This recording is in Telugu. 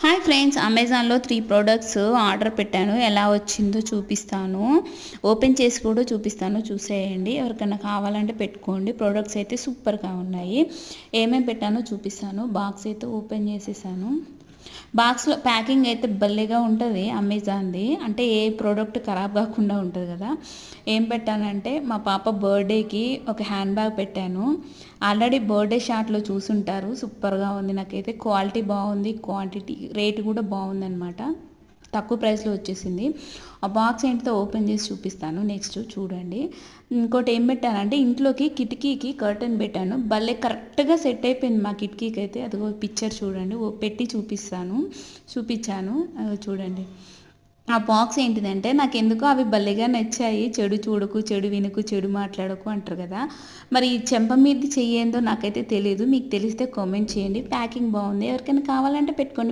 హాయ్ ఫ్రెండ్స్, అమెజాన్లో 3 ప్రొడక్ట్స్ ఆర్డర్ పెట్టాను. ఎలా వచ్చిందో చూపిస్తాను. ఓపెన్ చేసి కూడా చూపిస్తాను, చూసేయండి. ఎవరికైనా కావాలంటే పెట్టుకోండి. ప్రొడక్ట్స్ అయితే సూపర్గా ఉన్నాయి. ఏమేమి పెట్టానో చూపిస్తాను. బాక్స్ అయితే ఓపెన్ చేసేసాను. బాక్స్లో ప్యాకింగ్ అయితే భలేగా ఉంటుంది అమెజాన్ది. అంటే ఏ ప్రోడక్ట్ ఖరాబ్ కాకుండా ఉంటుంది కదా. ఏం పెట్టానంటే మా పాప బర్త్డేకి ఒక హ్యాండ్ బ్యాగ్ పెట్టాను. ఆల్రెడీ బర్త్డే షాట్లో చూసుంటారు. సూపర్గా ఉంది. నాకైతే క్వాలిటీ బాగుంది, క్వాంటిటీ రేట్ కూడా బాగుందన్నమాట. తక్కువ ప్రైస్లో వచ్చేసింది. ఆ బాక్స్ ఏంటితో ఓపెన్ చేసి చూపిస్తాను. నెక్స్ట్ చూడండి. ఇంకోటి ఏం పెట్టానంటే ఇంట్లోకి కిటికీకి కర్టెన్ పెట్టాను. భలే కరెక్ట్గా సెట్ అయిపోయింది మా కిటికీకి అయితే. అదిగో పిక్చర్ చూడండి, పెట్టి చూపించాను. చూడండి. ఆ బాక్స్ ఏంటిదంటే నాకు ఎందుకో అవి భలేగా నచ్చాయి. చెడు చూడకు, చెడు వినకు, చెడు మాట్లాడకు అంటారు కదా. మరి ఈ చెంప మీది చెయ్యేందో నాకైతే తెలియదు. మీకు తెలిస్తే కామెంట్ చేయండి. ప్యాకింగ్ బాగుంది. ఎవరికైనా కావాలంటే పెట్టుకోండి.